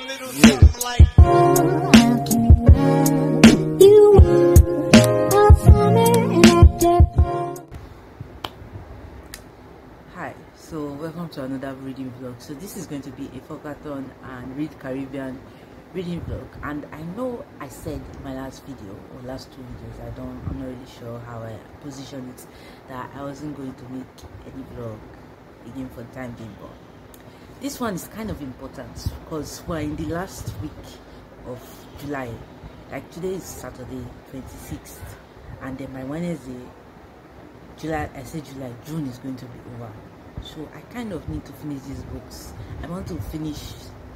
little something like. Hi, so welcome to another reading vlog. So this is going to be a fuckathon and read Caribbean reading vlog. And I know I said in my last video or last two videos, I'm not really sure how I positioned it, that I wasn't going to make any vlog again for the time being, but this one is kind of important because we're in the last week of July. Like today is Saturday 26th, and then by Wednesday, July June is going to be over. So I kind of need to finish these books. I want to finish,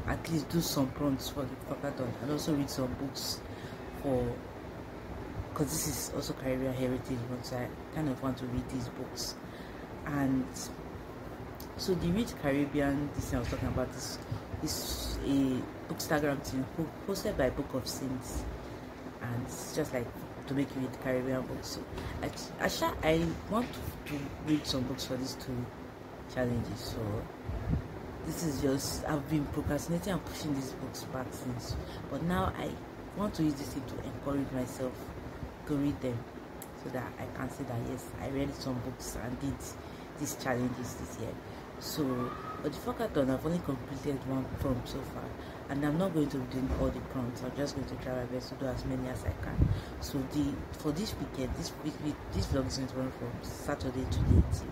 at least do some prompts for the fuckathon and also read some books because this is also Caribbean Heritage Month, so I kind of want to read these books. And so the Read Caribbean, this thing I was talking about, is a bookstagram thing hosted by Book of Saints, and it's just like to make you read Caribbean books. So I want to read some books for these two challenges. So this is just, I've been procrastinating and pushing these books back since, but now I want to use this thing to encourage myself to read them, so that I can say that yes, I read some books and did these challenges this year. So for the fuckathon, I've only completed one prompt so far, and I'm not going to be doing all the prompts. I'm just going to try my best to do as many as I can. So for this weekend, this vlog is going to run from Saturday to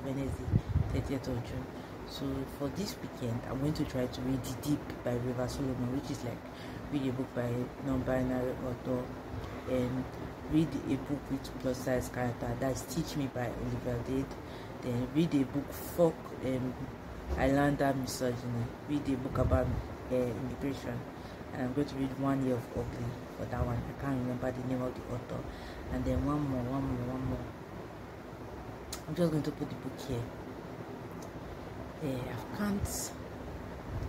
Wednesday 30th of June. So for this weekend, I'm going to try to read The Deep by River Solomon, which is like read a book by non-binary author, and read a book with plus size character, that's Teach Me by Olivia Dade. Then read a book, Fuck Islander Misogyny, read a book about immigration, and I'm going to read 1 Year of Ugly for that one. I can't remember the name of the author. And then one more. I'm just going to put the book here.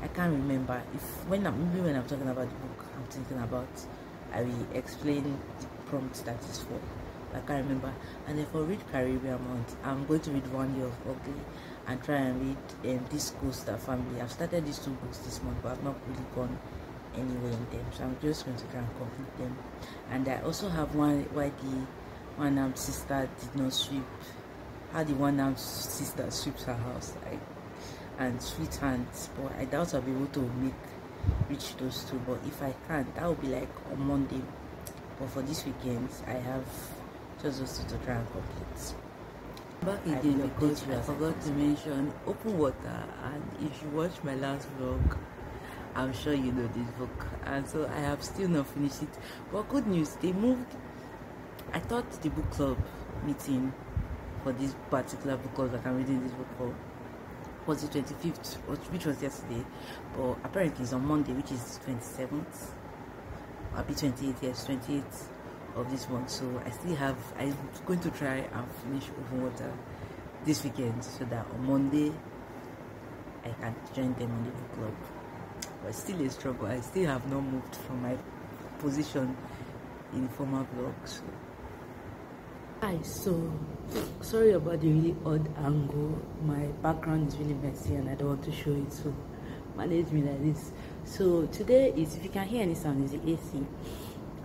I can't remember when I'm talking about the book I'm thinking about, I will explain the prompt that is for. I can't remember. And then for Read Caribbean Month, I'm going to read 1 Year of Ugly and try and read This Coaster Family. I've started these two books this month, but I've not really gone anywhere in them, so I'm just going to try and complete them. And I also have one why the one sister did not sweep, how the one sister sweeps her house, and Sweet Hands, but I doubt I'll be able to reach those two. But if I can't, that will be like on Monday. But for this weekend, I have just those two to try and complete. Back again because I forgot to mention Open Water, and if you watch my last vlog, I'm sure you know this book, and so I have still not finished it. But good news, they moved. I thought the book club meeting for this particular book club that I'm reading this book for was the 25th, which was yesterday, but apparently it's on Monday, which is 27th. I'll be 28th, yes, 28th of this month. So I'm going to try and finish Open Water this weekend, so that on Monday I can join them in the book club. But still a struggle. I still have not moved from my position in the former vlog. Hi, so sorry about the really odd angle. My background is really messy and I don't want to show it, so manage me like this. So today is, if you can hear any sound, is the AC.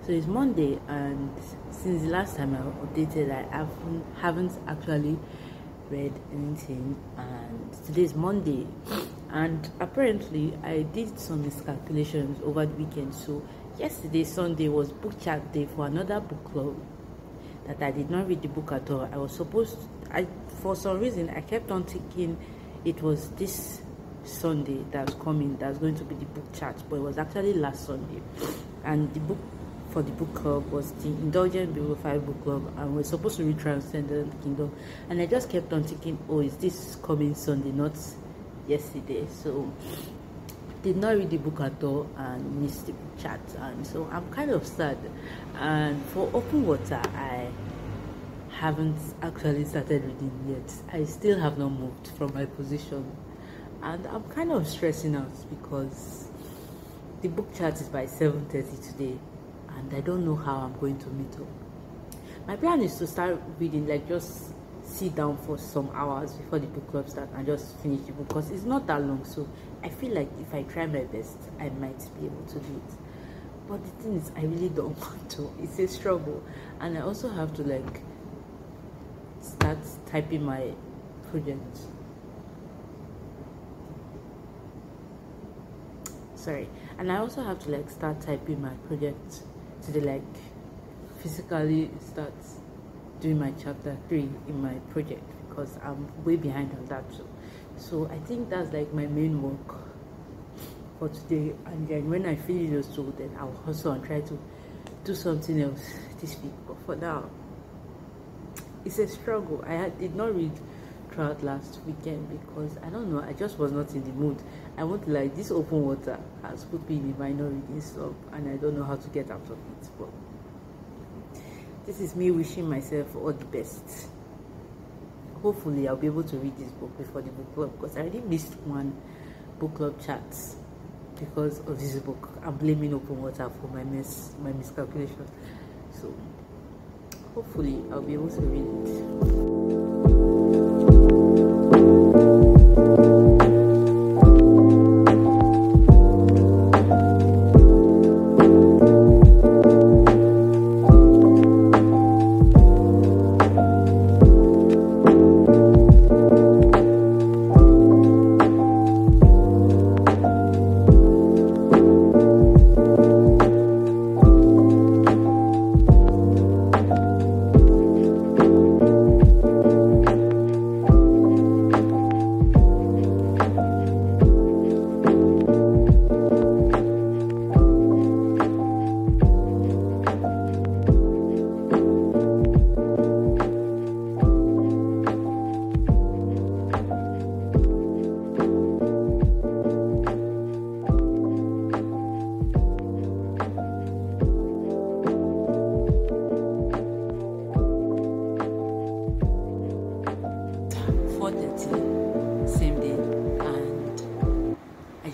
So it's Monday, and since the last time I updated, I haven't actually read anything, and today is Monday, and apparently I did some miscalculations over the weekend. So yesterday, Sunday, was book chat day for another book club that I did not read the book at all. I was supposed to, for some reason I kept on thinking it was this Sunday that's coming that's going to be the book chat, but it was actually last Sunday. And the book for the book club was the Indulgent Bibliophile Book Club, and we're supposed to read Transcendent Kingdom, and I just kept on thinking, oh, is this coming Sunday, not yesterday? So did not read the book at all and missed the book chat, and so I'm kind of sad. And for Open Water, I haven't actually started reading yet. I still have not moved from my position, and I'm kind of stressing out because the book chat is by 7:30 today, and I don't know how I'm going to meet up. My plan is to start reading like just sit down for some hours before the book club starts and just finish the book, because it's not that long. So I feel like if I try my best, I might be able to do it. But the thing is, I really don't want to. It's a struggle. And I also have to like start typing my project. Sorry. And I also have to like start typing my project to the like physically start doing my chapter 3 in my project, because I'm way behind on that too. So I think that's like my main work for today, and then when I finish those two, then I'll hustle and try to do something else this week. But for now, it's a struggle. I did not read throughout last weekend because I don't know, I just was not in the mood. I want to, like, this open water has put me in a minor reading slump, and I don't know how to get out of it. But this is me wishing myself all the best. Hopefully I'll be able to read this book before the book club, because I already missed one book club chat because of this book. I'm blaming open water for my miscalculation. So hopefully I'll be able to read it.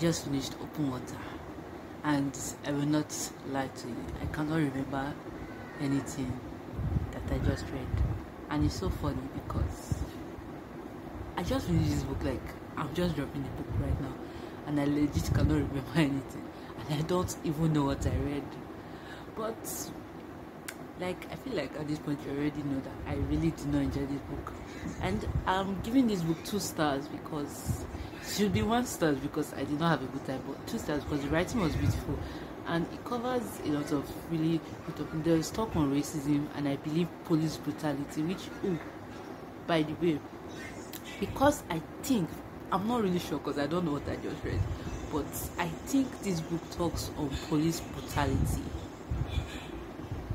Just finished open water, and I will not lie to you, I cannot remember anything that I just read. And it's so funny because I just finished this book, like I'm just dropping the book right now, and I legit cannot remember anything, and I don't even know what I read. But like, I feel like at this point you already know that I really did not enjoy this book, and I'm giving this book 2 stars because it should be 1 star because I did not have a good time, but 2 stars because the writing was beautiful and it covers a lot of really good topics. There is talk on racism and I believe police brutality, which, oh, by the way, because I think, I'm not really sure because I don't know what I just read, but I think this book talks on police brutality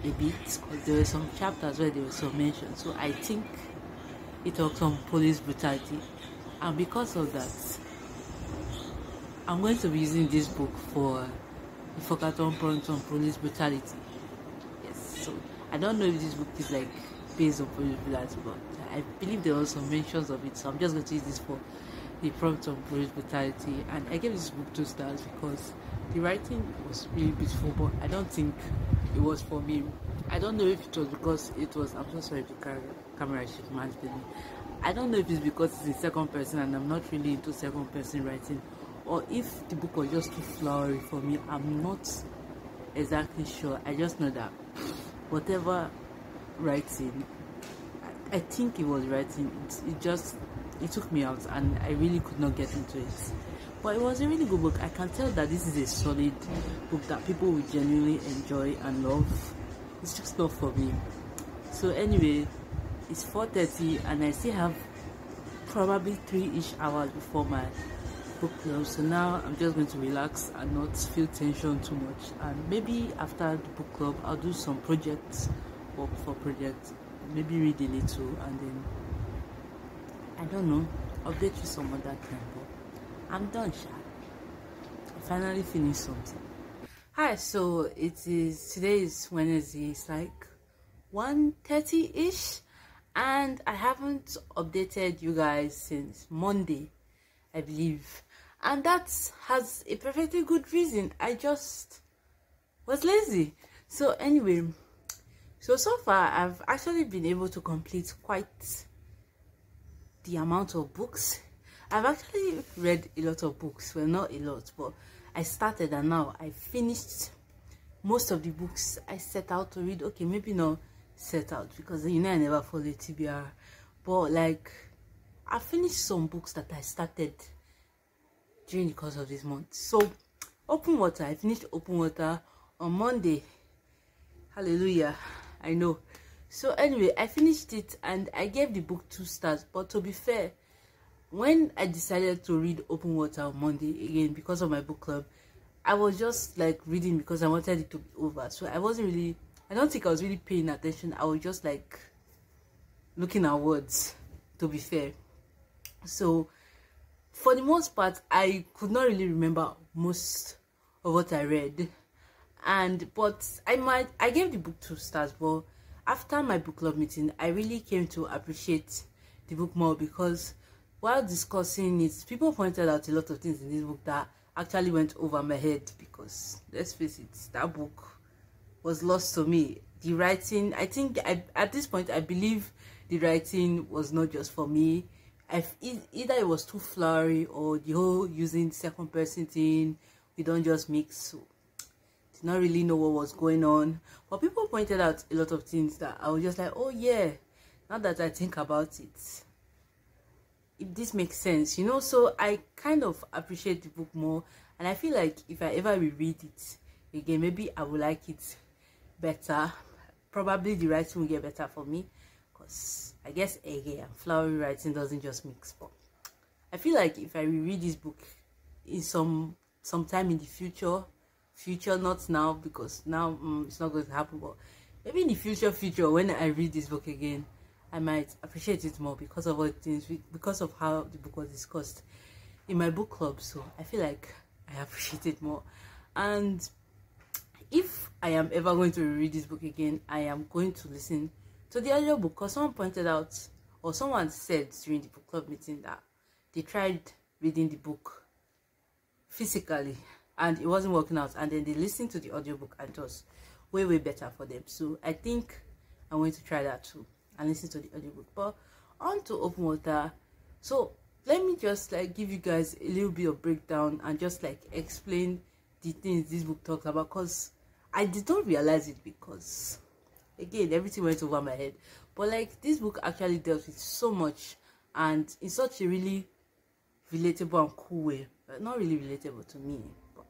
a bit, because there were some chapters where there was some mention, so I think it talks on police brutality. And because of that, I'm going to be using this book for the fuckathon prompt on police brutality. Yes, so I don't know if this book is like based on police brutality, but I believe there were some mentions of it, so I'm just going to use this for the prompt on police brutality. And I gave this book 2 stars because the writing was really beautiful, but I don't think it was for me. I don't know if it was because it was, I'm so sorry if the camera is shifting, man. I don't know if it's because it's in 2nd person and I'm not really into 2nd person writing, or if the book was just too flowery for me. I'm not exactly sure. I just know that whatever writing, I think it was writing, it took me out and I really could not get into it. But it was a really good book. I can tell that this is a solid book that people will genuinely enjoy and love. It's just not for me. So anyway, it's 4:30 and I still have probably 3-ish hours before my book club. So now I'm just going to relax and not feel tension too much. And maybe after the book club, I'll do some projects, work for projects, maybe read a little, and then, I don't know, update you some other time. But I'm done, Sha. I finally finished something. Hi, so today is Wednesday. It's like 1:30-ish. And I haven't updated you guys since Monday, I believe. And that has a perfectly good reason. I just was lazy. So anyway, so far I've actually been able to complete quite the amount of books. I've actually read a lot of books. Well, not a lot, but I started and now I finished most of the books I set out to read. Okay, maybe not set out, because I never follow TBR, but like I finished some books that I started during the course of this month. So Open Water, I finished Open Water on Monday. Hallelujah, I know. So anyway, I finished it and I gave the book 2 stars. But to be fair, when I decided to read Open Water on Monday, again because of my book club, I was just like reading because I wanted it to be over. So I don't think I was really paying attention. I was just like looking at words, to be fair. So for the most part, I could not really remember most of what I read. But I gave the book 2 stars. But after my book club meeting, I really came to appreciate the book more, because while discussing it, people pointed out a lot of things in this book that actually went over my head, because let's face it, that book was lost to me. The writing, I think at this point I believe the writing was not just for me. Either it was too flowery, or the whole using second person thing, we don't just mix, so did not really know what was going on. But people pointed out a lot of things that I was just like, oh yeah, now that I think about it, if this makes sense, so I kind of appreciate the book more. And I feel like if I ever reread it again, maybe I will like it better. Probably the writing will get better for me, because I guess Eghe and flowery writing doesn't just mix. But I feel like if I reread this book in sometime in the future, not now, because now it's not going to happen, but maybe in the future when I read this book again, I might appreciate it more because of what things, because of how the book was discussed in my book club. So I feel like I appreciate it more. And if I am ever going to read this book again, I am going to listen to the audiobook, because someone pointed out, or someone said during the book club meeting, that they tried reading the book physically and it wasn't working out, and then they listened to the audiobook and it was way better for them. So I think I'm going to try that too and listen to the audiobook. But on to Open Water. So let me just like give you guys a little bit of breakdown and just like explain the things this book talks about, because I did not realize it, because again everything went over my head. But like this book actually dealt with so much, and in such a really relatable and cool way. But not really relatable to me, but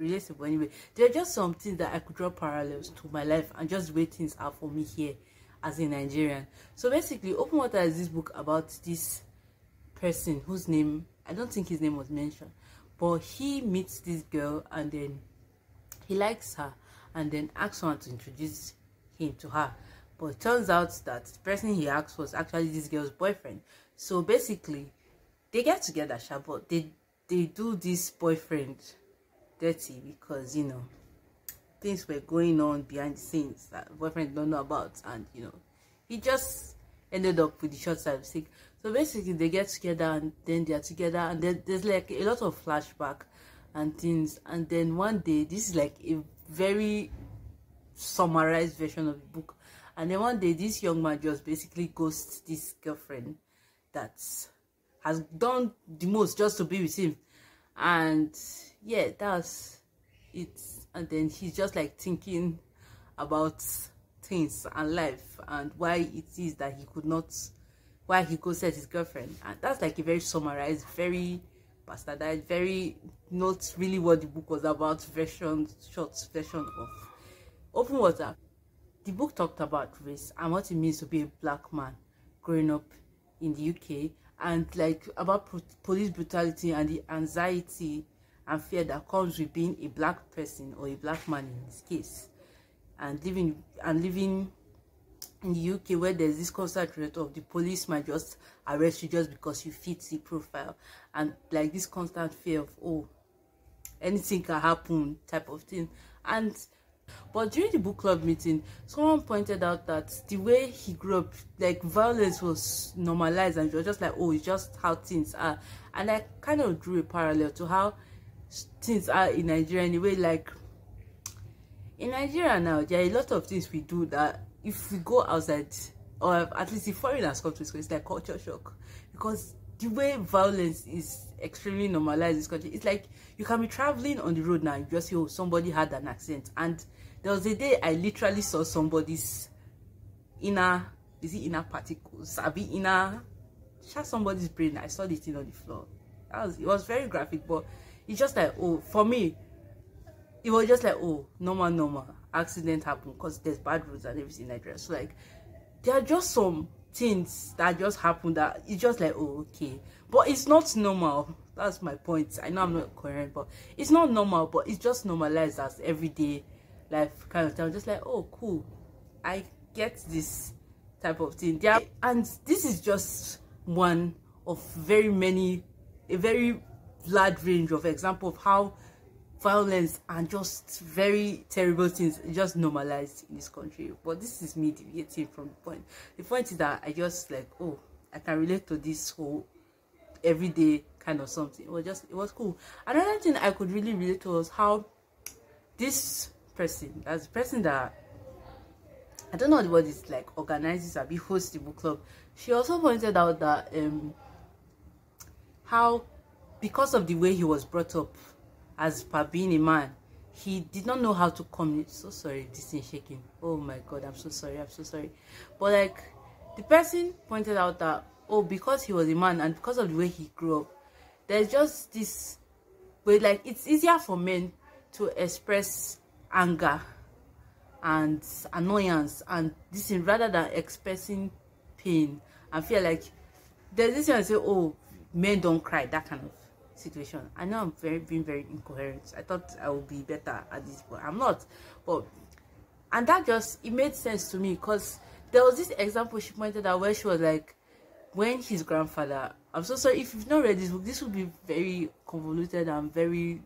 relatable anyway. There are just some things that I could draw parallels to my life and just the way things are for me here as a Nigerian. So basically, Open Water is this book about this person whose name, I don't think his name was mentioned, but he meets this girl and then he likes her and then asks someone to introduce him to her. But it turns out that the person he asked was actually this girl's boyfriend. So basically, they get together, but they do this boyfriend dirty, because things were going on behind the scenes that boyfriend don't know about, and he just ended up with the short side of sick. So basically they get together and then they are together, and then there's like a lot of flashback and things. And then one day, this is like a very summarized version of the book, and then one day this young man just basically ghosts this girlfriend that has done the most just to be with him. And yeah, that's it. And then he's just like thinking about things and life and why it is that he could not, why he ghosted his girlfriend. And that's like a very summarized, very bastardized, very not really what the book was about short version of Open Water. The book talked about race and what it means to be a black man growing up in the UK, and like about police brutality and the anxiety and fear that comes with being a black person, or a black man in this case, and living in the UK, where there's this constant threat of the police might just arrest you just because you fit the profile, and like this constant fear of, oh, anything can happen type of thing. But during the book club meeting, someone pointed out that the way he grew up, like violence was normalized, and it was just like, oh, it's just how things are. And I kind of drew a parallel to how things are in Nigeria anyway. Like in Nigeria now, there are a lot of things we do that if we go outside or at least if foreigners come to this country, it's like culture shock, because the way violence is extremely normalized in this country. It's like you can be traveling on the road now, you just hear, oh, somebody had an accident. And there was a day I literally saw somebody's inner particles, shot somebody's brain. I saw the thing on the floor. It was very graphic, but it's just like, oh, for me, it was just like, oh, normal accident happened because there's bad roads and everything in Nigeria. So like, there are just some things that just happen that it's just like, oh, okay, but it's not normal. That's my point. I know I'm not coherent, but it's not normal, but it's just normalized as everyday life kind of thing. I'm just like, oh, cool, I get this type of thing. Yeah, and this is just one of very many, a very large range of example of how violence and just very terrible things just normalized in this country. But this is me deviating from the point. The point is that I just like, oh, I can relate to this whole everyday kind of something. It was cool. Another thing I could really relate to was how this person, that's the person that, I don't know what it's like, organizes or hosts the book club. She also pointed out that how, because of the way he was brought up as per being a man, he did not know how to communicate. So sorry, this thing shaking. Oh my god, I'm so sorry. But like, the person pointed out that, oh, because he was a man and because of the way he grew up, there's just this way, like, it's easier for men to express anger and annoyance and this thing rather than expressing pain and feel. Like, there's this one say, oh, men don't cry, that kind of situation. I know I'm being very incoherent. I thought I would be better at this, but I'm not. But and that just, it made sense to me, because there was this example she pointed out where she was like, when his grandfather, I'm so sorry if you've not read this book, this will be very convoluted and very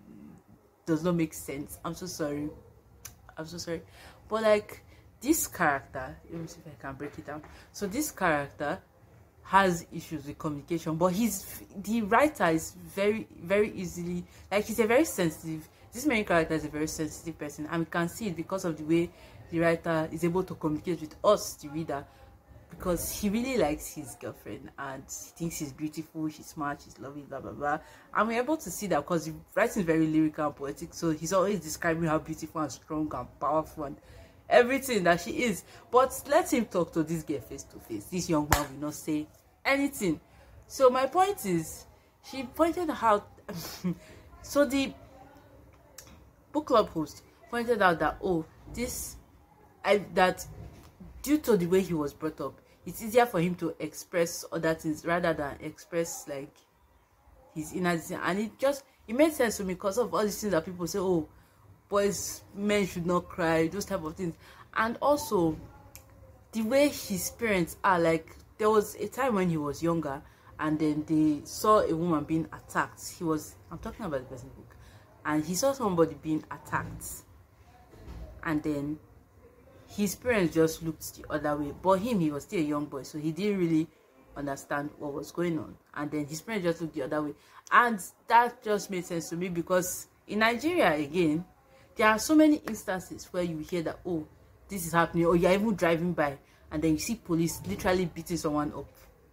does not make sense. I'm so sorry, but like, this character, let me see if I can break it down. So this character has issues with communication, but the writer is very easily, like, he's a very sensitive, this main character is a very sensitive person, and we can see it because of the way the writer is able to communicate with us, the reader, because he really likes his girlfriend and he thinks she's beautiful, she's smart, she's lovely, blah blah blah. And we're able to see that because the writing is very lyrical and poetic, so he's always describing how beautiful and strong and powerful and everything that she is. But let him talk to this girl face to face. This young man will not say anything. So my point is, she pointed out so the book club host pointed out that, oh, that due to the way he was brought up, it's easier for him to express other things rather than express like his inner thing. And it made sense to me because of all these things that people say, oh, men should not cry, those type of things. And also the way his parents are, like, there was a time when he was younger and then they saw a woman being attacked. I'm talking about the person book, and he saw somebody being attacked, and then his parents just looked the other way. But he was still a young boy, so he didn't really understand what was going on, and then his parents just looked the other way. And that just made sense to me, because in Nigeria, again, there are so many instances where you hear that, oh, this is happening, or you're even driving by and then you see police literally beating someone up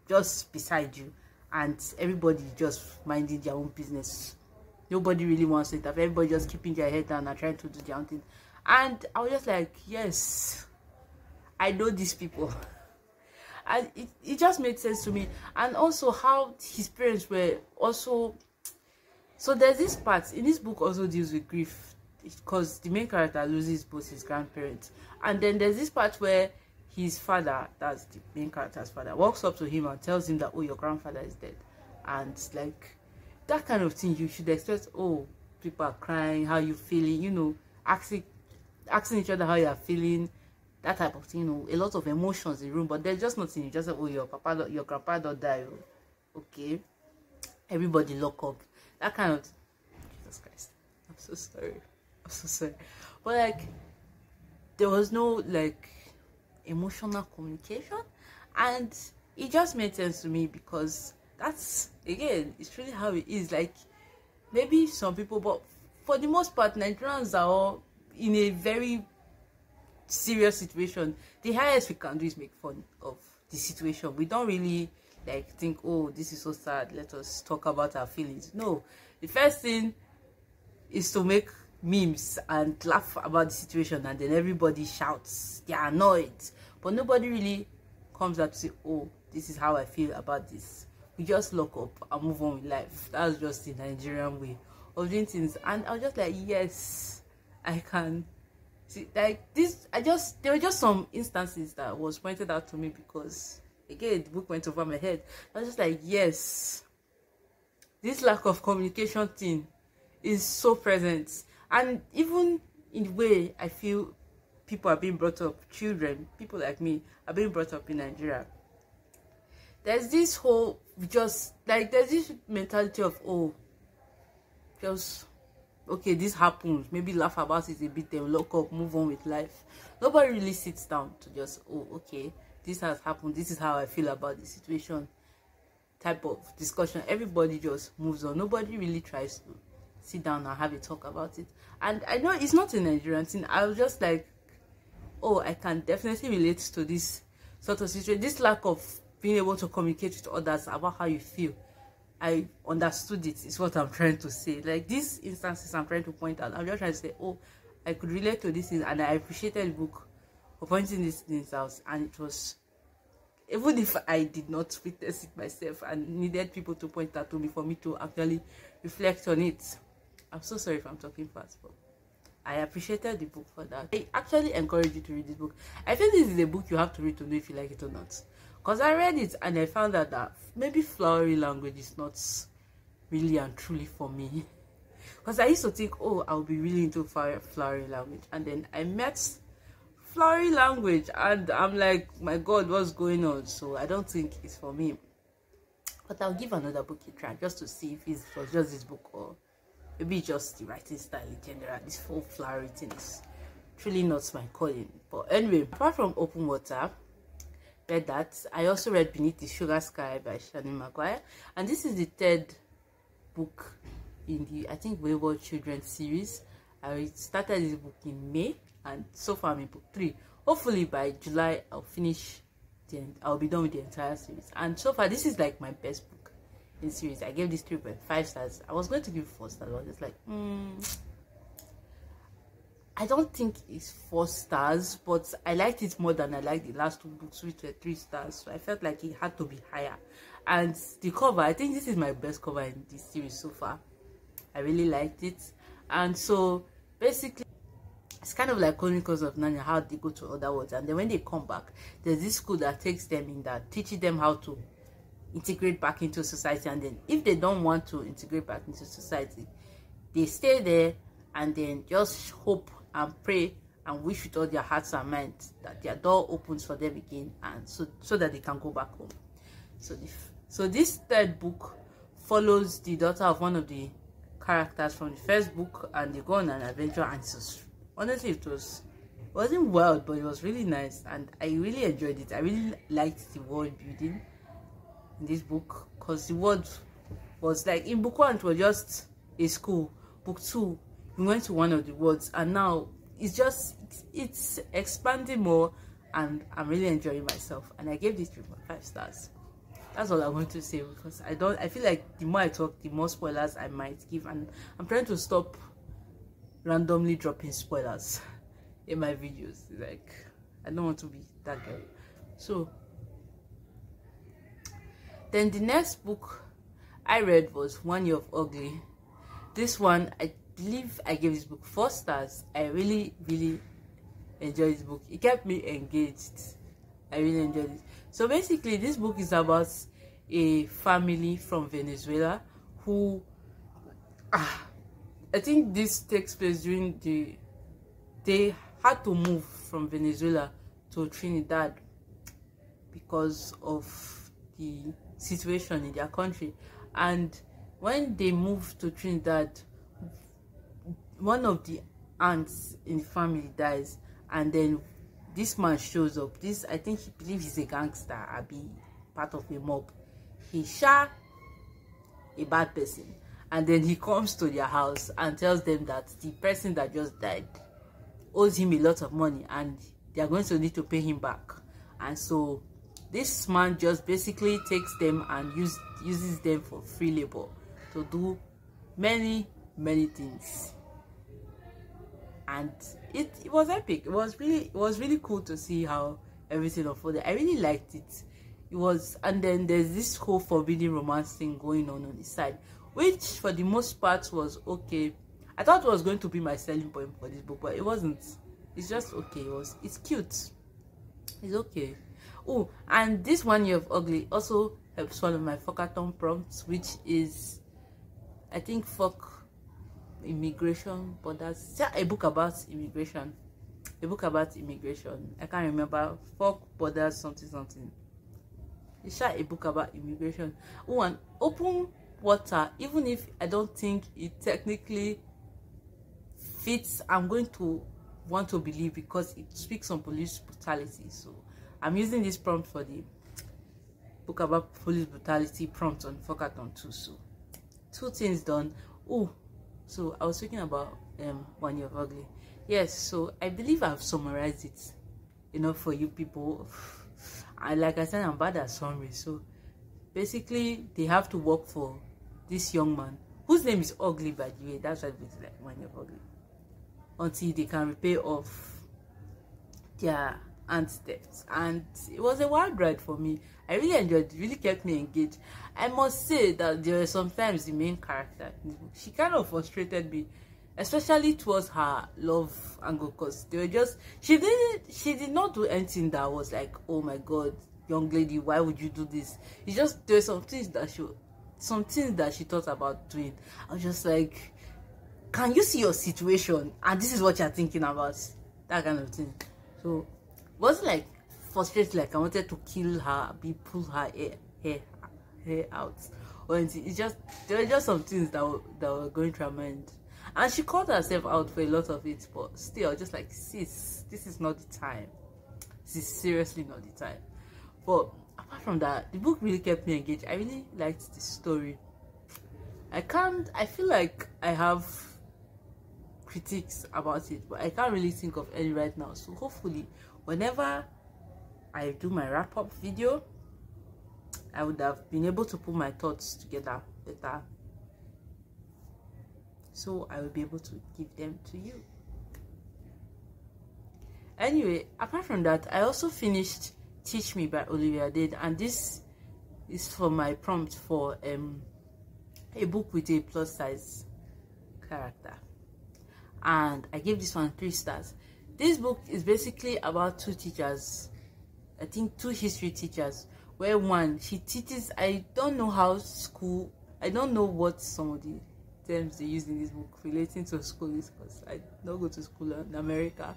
just beside you, and everybody just minding their own business. Nobody really wants to interfere. Everybody just keeping their head down and trying to do their own thing. And I was just like, yes, I know these people. And it just made sense to me. And also how his parents were also, so there's this part in this book also deals with grief, because the main character loses both his grandparents. And then there's this part where his father, that's the main character's father, walks up to him and tells him that, oh, your grandfather is dead. And like, that kind of thing, you should expect, oh, people are crying, how you feeling, you know, asking each other how you are feeling, that type of thing, you know, a lot of emotions in the room. But there's just nothing. You just say, oh, your grandpa don't die, okay, everybody lock up, that kind of, Jesus Christ, I'm so sorry, but like, there was no like emotional communication, and it just made sense to me, because that's, again, it's really how it is. Like, maybe some people, but for the most part, Nigerians are all in a very serious situation, the highest we can do is make fun of the situation. We don't really like think, oh, this is so sad, let us talk about our feelings. No, the first thing is to make memes and laugh about the situation, and then everybody shouts, they're annoyed, but nobody really comes out to say, oh, this is how I feel about this. We just lock up and move on with life. That's just the Nigerian way of doing things. And I was just like, yes, I can see, like this. There were just some instances that was pointed out to me, because again the book went over my head. I was just like, yes, this lack of communication thing is so present. And even in the way I feel people are being brought up, children, people like me, are being brought up in Nigeria, there's this whole, just like, there's this mentality of, oh, just, okay, this happens, maybe laugh about it a bit, then lock up, move on with life. Nobody really sits down to just, oh, okay, this has happened, this is how I feel about the situation, type of discussion. Everybody just moves on. Nobody really tries to sit down and have a talk about it. And I know it's not a Nigerian thing. I was just like, oh, I can definitely relate to this sort of situation, this lack of being able to communicate with others about how you feel. I understood it, is what I'm trying to say. Like, these instances I'm trying to point out, I'm just trying to say, oh, I could relate to this thing, and I appreciated the book for pointing these things out. And it was, even if I did not witness it myself and needed people to point that to me for me to actually reflect on it. I'm so sorry if I'm talking fast, but I appreciated the book for that. I actually encourage you to read this book. I think this is a book you have to read to know if you like it or not. Because I read it and I found out that maybe flowery language is not really and truly for me. Because I used to think, oh, I'll be really into flowery language. And then I met flowery language and I'm like, my God, what's going on? So I don't think it's for me. But I'll give another book a try just to see if it was just this book, or maybe just the writing style in general. This whole flowery thing is truly not my calling. But anyway, apart from Open Water, read that. I also read Beneath the Sugar Sky by Shani Maguire, and this is the third book in the, I think, Wayward Children series. I started this book in May, and so far I'm in book 3. Hopefully by July I'll finish I'll be done with the entire series. And so far this is like my best book in the series. I gave this 3.5 stars. I was going to give 4 stars. I was just like, I don't think it's 4 stars, but I liked it more than I liked the last 2 books, which were 3 stars. So I felt like it had to be higher. And the cover, I think this is my best cover in this series so far. I really liked it. And so basically, it's kind of like Chronicles of Narnia, how they go to other worlds, and then when they come back, there's this school that takes them in, that teaches them how to integrate back into society. And then if they don't want to integrate back into society, they stay there and then just hope and pray and wish with all their hearts and minds that their door opens for them again, and so that they can go back home. So this third book follows the daughter of one of the characters from the first book, and they go on an adventure. And honestly, it wasn't wild, but it was really nice, and I really enjoyed it. I really liked the world building in this book, because the world was like, in book 1 it was just a school. Book 2 we went to one of the worlds, and now it's expanding more, and I'm really enjoying myself. And I gave this 3.5 stars. That's all I want to say, because I feel like the more I talk, the more spoilers I might give, and I'm trying to stop randomly dropping spoilers in my videos. Like, I don't want to be that girl. So then the next book I read was 1 Year of Ugly. This one, I believe I gave this book 4 stars. I really enjoyed this book. It kept me engaged. I really enjoyed it. So basically, this book is about a family from Venezuela who I think this takes place during they had to move from Venezuela to Trinidad because of the situation in their country. And when they moved to Trinidad, one of the aunts in the family dies, and then this man shows up. I think he believes he's a gangster, or be part of a mob. He's a bad person. And then he comes to their house and tells them that the person that just died owes him a lot of money, and they are going to need to pay him back. And so this man just basically takes them and uses them for free labor to do many things. And it was epic. It was really cool to see how everything unfolded. I really liked it. It was, and then there's this whole forbidden romance thing going on the side, which for the most part was okay. I thought it was going to be my selling point for this book, but it wasn't. It's just okay. It's cute. It's okay. Oh, and this 1 year of ugly also helps one of my fuckathon prompts, which is, I think, fuck immigration borders. Yeah, a book about immigration. A book about immigration. I can't remember. Fuck borders something. It's a book about immigration. Oh, and open water. Even if I don't think it technically fits, I'm going to want to believe because it speaks on police brutality. So I'm using this prompt for the book about police brutality prompt on fuckathon too. So 2 things done. Oh, so I was speaking about 1 year of ugly. Yes, so I believe I've summarized it enough for you people. And like I said, I'm bad at summary. So basically they have to work for this young man whose name is Ugly, by the way. That's why it's like 1 year of ugly, until they can repay off their aunt's debts. And it was a wild ride for me. I really enjoyed it. It really kept me engaged. I must say that there were sometimes the main character, she kind of frustrated me, especially towards her love angle, because they were just, she did not do anything that was like, oh my god, young lady, why would you do this? It's just, there were some things that she thought about doing. I was just like, can you see your situation and this is what you're thinking about? That kind of thing. So it wasn't like frustrated, like I wanted to kill her, pull her hair out or anything. It's just, there were just some things that were going through her mind, and she called herself out for a lot of it. But still, just like, sis, this is not the time. This is seriously not the time. But apart from that, the book really kept me engaged. I really liked the story. I feel like I have critiques about it, but I can't really think of any right now. So hopefully whenever I do my wrap-up video, I would have been able to put my thoughts together better, so I will be able to give them to you. Anyway, apart from that, I also finished Teach Me by Olivia Dade, and this is for my prompt for a book with a plus size character, and I gave this one 3 stars. This book is basically about 2 teachers, I think 2 history teachers, where one, she teaches, I don't know what some of the terms they use in this book relating to school is, because I don't go to school in America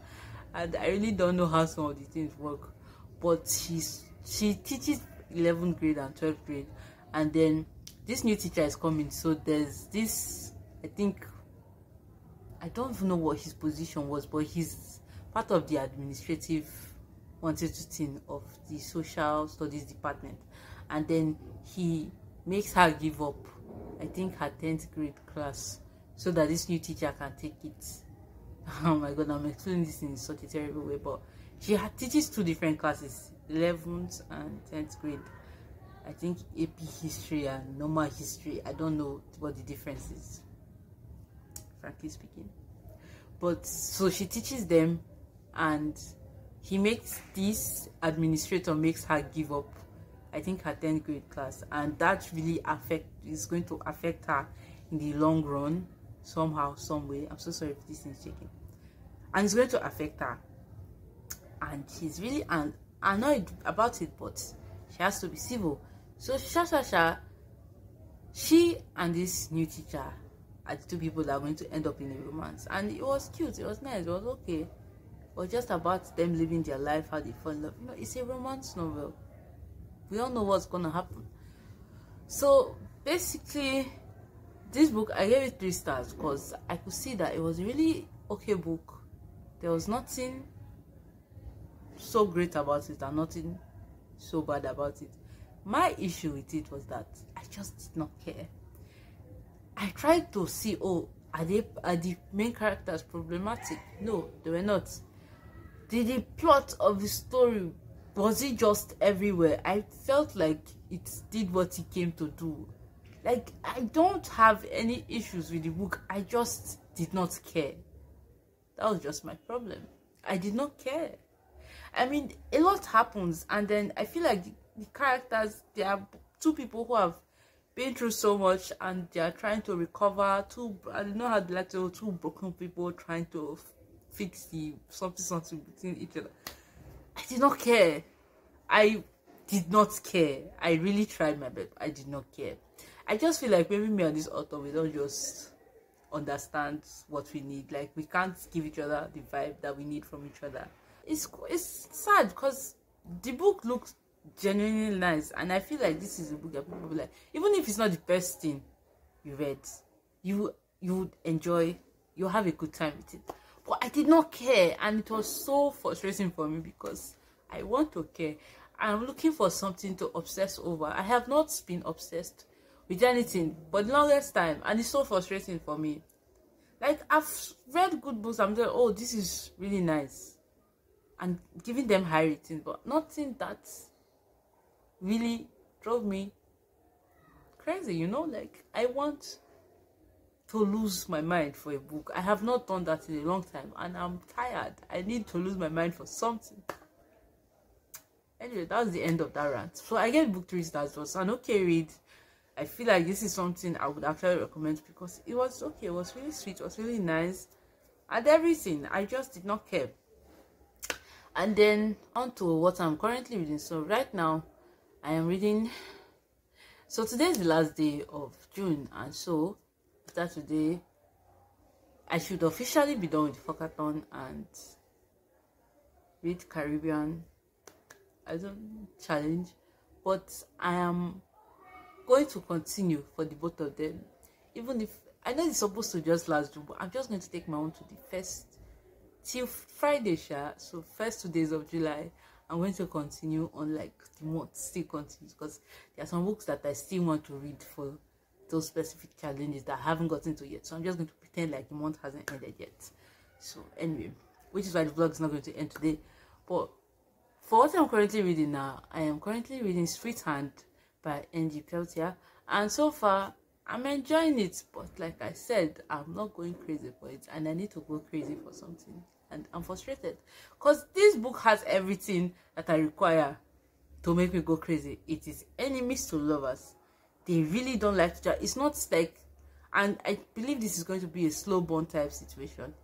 and I really don't know how some of the things work. But she teaches 11th grade and 12th grade, and then this new teacher is coming. So there's this, I think, I don't even know what his position was, but he's part of the administrative 122 team of the social studies department. And then he makes her give up, I think, her 10th grade class so that this new teacher can take it. Oh my god, I'm explaining this in such a terrible way, but she teaches 2 different classes, 11th and 10th grade. I think AP history and normal history. I don't know what the difference is, frankly speaking. But so she teaches them, and he makes, this administrator makes her give up, I think, her 10th grade class, and that really is going to affect her in the long run somehow, some way. I'm so sorry if this is shaking. And it's going to affect her, and she's really annoyed about it, but she has to be civil. So she and this new teacher are the 2 people that are going to end up in a romance. And it was cute, it was nice, it was okay. It was just about them living their life, how they fall in love. You know, it's a romance novel. We all know what's gonna happen. So basically, this book, I gave it 3 stars because I could see that it was a really okay book. There was nothing so great about it and nothing so bad about it. My issue with it was that I just did not care. I tried to see, oh, are the main characters problematic? No, they were not. the plot of the story, was it just everywhere? I felt like it did what it came to do. Like, I don't have any issues with the book, I just did not care. That was just my problem. I did not care. I mean, a lot happens, and then I feel like the characters, they are two people who have been through so much, and they are trying to recover. I don't know how they like to, two broken people trying to fix the something between each other. I did not care. I did not care. I really tried my best. I did not care. I just feel like maybe me and this author, we don't just understand what we need. Like, we can't give each other the vibe that we need from each other. It's sad because the book looks genuinely nice, and I feel like this is a book that people will like. Even if it's not the best thing you read, you would enjoy, you'll have a good time with it. But I did not care, and it was so frustrating for me because I want to care. I'm looking for something to obsess over. I have not been obsessed with anything for the longest time, and it's so frustrating for me. Like, I've read good books, I'm like, oh, this is really nice, and giving them high ratings, but nothing that really drove me crazy, you know. Like, I want to lose my mind for a book. I have not done that in a long time, and I'm tired. I need to lose my mind for something. Anyway, that's the end of that rant. So I gave book 3 stars. It was an okay read. I feel like this is something I would actually recommend because it was okay. It was really sweet. It was really nice, and everything. I just did not care. And then on to what I'm currently reading. So right now I am reading, so today is the last day of June, and so after today I should officially be done with the fuckathon and read Caribbean, I don't challenge, but I am going to continue for the both of them. Even if I know it's supposed to just last June, but I'm just going to take my own to the first till Friday, so first 2 days of July. I'm going to continue on, like, the month still continues, because there are some books that I still want to read for those specific challenges that I haven't gotten to yet. So I'm just going to pretend like the month hasn't ended yet. So anyway, which is why the vlog is not going to end today. But for what I'm currently reading now, I am currently reading Street Hand by Eghe, and so far I'm enjoying it, but like I said, I'm not going crazy for it, and I need to go crazy for something, and I'm frustrated because this book has everything that I require to make me go crazy. It is enemies to lovers. They really don't like each other. It's not like, and I believe this is going to be a slow burn type situation,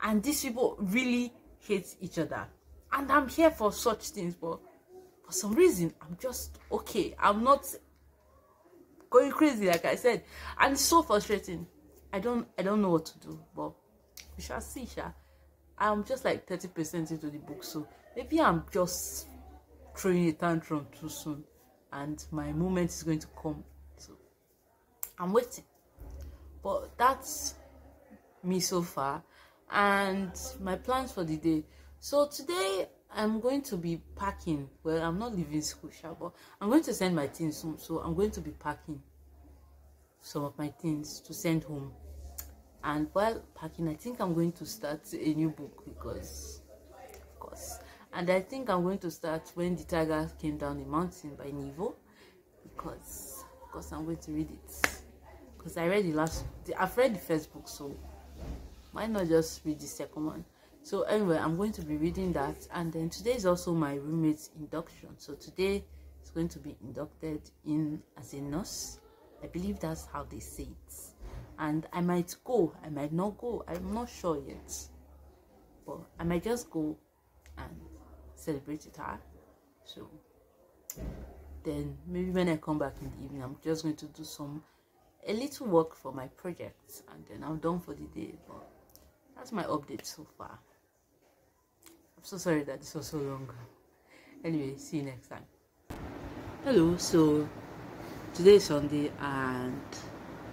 and these people really hate each other, and I'm here for such things, but for some reason I'm just okay. I'm not going crazy, like I said, and it's so frustrating. I don't know what to do, but we shall see. I'm just like 30% into the book, so maybe I'm just throwing a tantrum too soon, and my moment is going to come. So I'm waiting. But that's me so far, and my plans for the day. So today I'm going to be packing. Well, I'm not leaving school, but I'm going to send my things home, so I'm going to be packing some of my things to send home. And while packing, I think I'm going to start a new book, because of course, and I think I'm going to start When the Tiger Came Down the Mountain by Nivo, because of course I'm going to read it, because I read I've read the first book, so why not just read the second one? So anyway, I'm going to be reading that, and then today is also my roommate's induction. So today is going to be inducted in as a nurse. I believe that's how they say it. And I might go, I might not go, I'm not sure yet. But I might just go and celebrate with her. So then maybe when I come back in the evening, I'm just going to do a little work for my projects, and then I'm done for the day. But that's my update so far. I'm so sorry that this was so long. Anyway, see you next time. Hello, so today is Sunday, and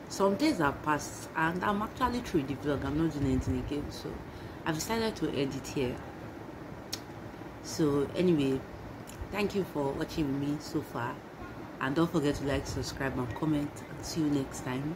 some days have passed, and I'm actually through the vlog. I'm not doing anything again, so I've decided to edit here. So anyway, thank you for watching with me so far, and don't forget to like, subscribe, and comment, and see you next time.